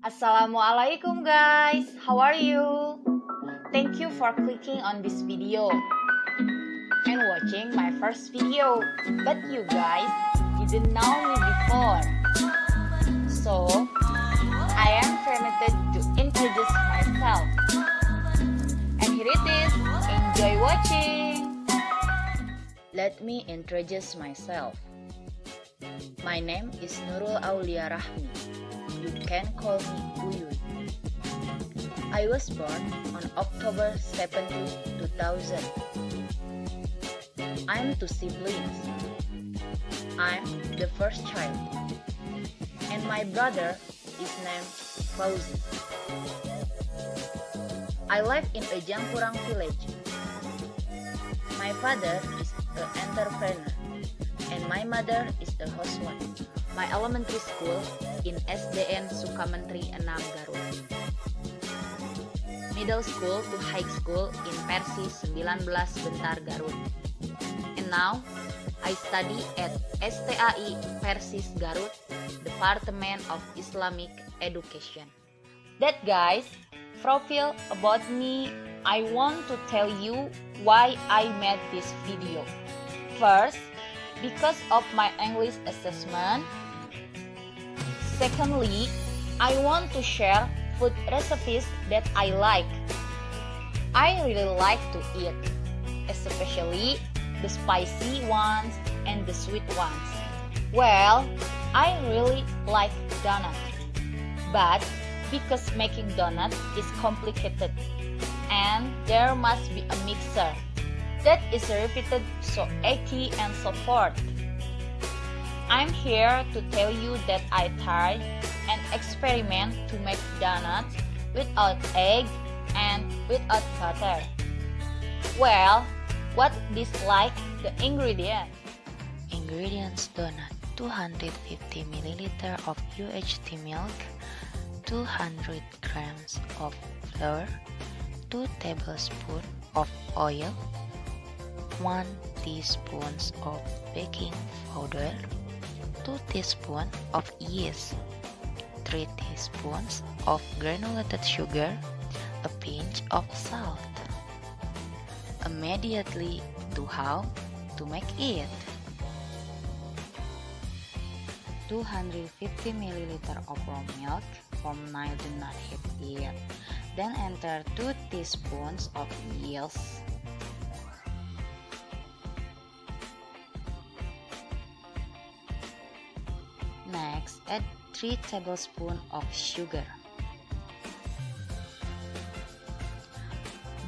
Assalamualaikum guys, how are you? Thank you for clicking on this video and watching my first video. But you guys didn't know me before, so I am permitted to introduce myself. And here it is, enjoy watching. Let me introduce myself. My name is Nurul Aulia Rahmi. You can call me Uyuy. I was born on October 17, 2000. I'm two siblings. I'm the first child, and my brother is named Fauzi. I live in a Jangkurang village. My father is an entrepreneur, and my mother is a housewife. My elementary school in SDN Sukamentri 6 Garut. Middle school to high school in Persis 19 Bentar Garut. And now I study at S.Pd Persis Garut, Department of Islamic Education. That guys, profile about me, I want to tell you why I made this video. First, because of my English assessment. Secondly, I want to share food recipes that I like. I really like to eat, especially the spicy ones and the sweet ones. Well, I really like donut, but because making donut is complicated and there must be a mixer that is repeated so achy and so forth. I'm here to tell you that I tried and experiment to make donuts without egg and without butter. Well, what dislike the ingredients? Ingredients: donut, 250 ml of UHT milk, 200 grams of flour, 2 tablespoons of oil, 1 teaspoon of baking powder, 2 teaspoons of yeast, 3 teaspoons of granulated sugar, a pinch of salt. Immediately to how to make it. 250 ml of raw milk, from now do not heat it. Then enter 2 teaspoons of yeast, next, add 3 tablespoons of sugar.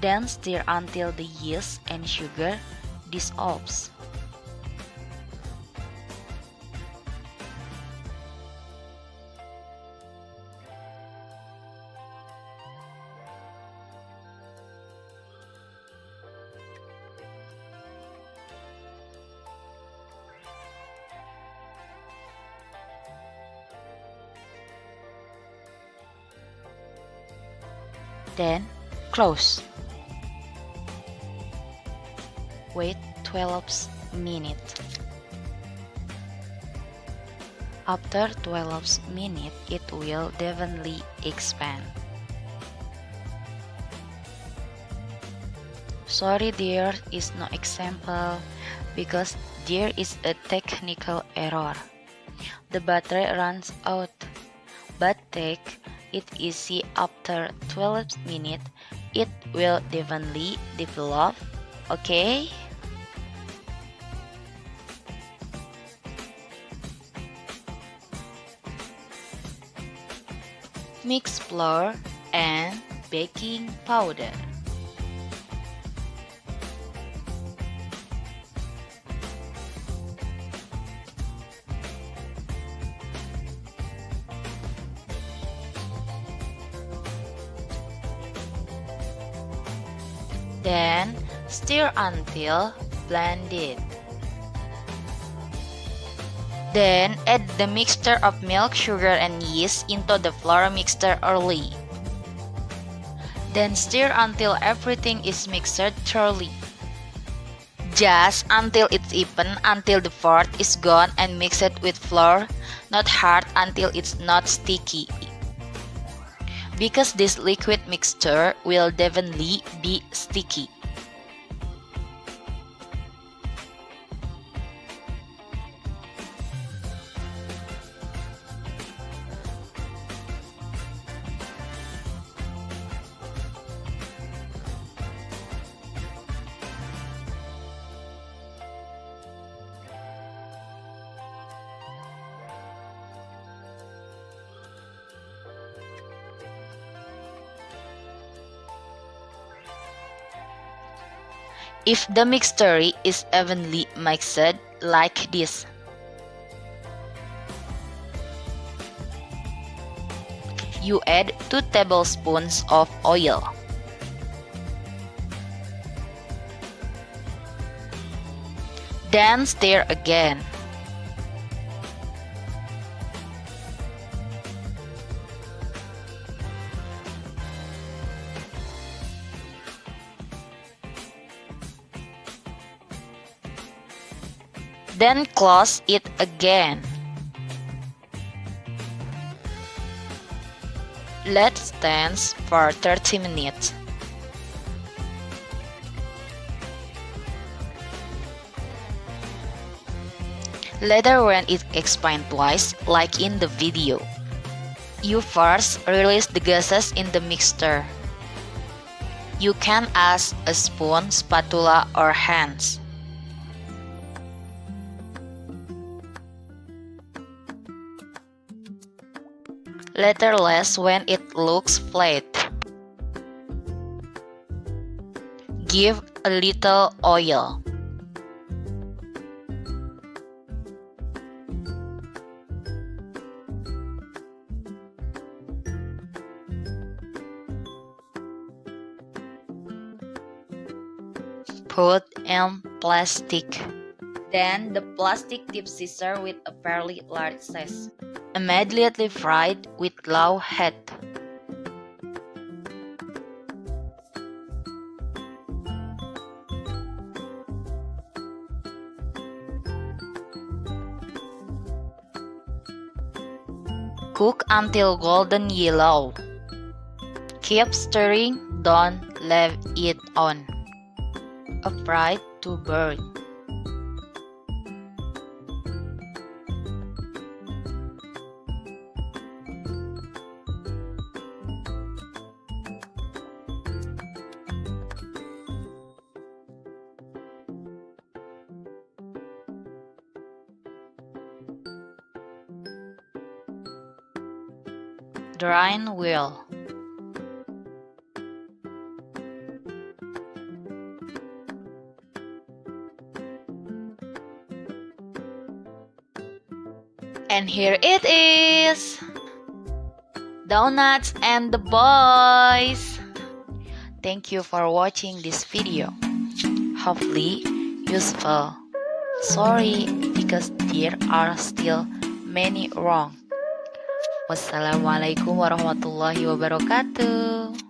Then stir until the yeast and sugar dissolves. Then close. Wait 12 minutes. After 12 minutes, it will definitely expand. Sorry, there is no example because there is a technical error. The battery runs out, but take it easy. After 12 minutes, it will definitely develop, okay? Mix flour and baking powder. Then stir until blended. Then add the mixture of milk, sugar, and yeast into the flour mixture early. Then stir until everything is mixed thoroughly. Just until it's even, until the fat is gone, and mix it with flour, not hard, until it's not sticky. because this liquid mixture will definitely be sticky. If the mixture is evenly mixed like this, you add 2 tablespoons of oil. Then stir again. Then close it again. Let stand for 30 minutes. Later, when it expands twice, like in the video, you first release the gases in the mixture. You can use a spoon, spatula, or hands. Later less when it looks flat. Give a little oil. Put in plastic. Then the plastic tip scissor with a fairly large size. Immediately fried with low heat. Cook until golden yellow. Keep stirring, don't leave it on. Fry to burn. Drain well. And here it is! Donuts and the boys! Thank you for watching this video. Hopefully useful. Sorry because there are still many wrong. Wassalamualaikum warahmatullahi wabarakatuh.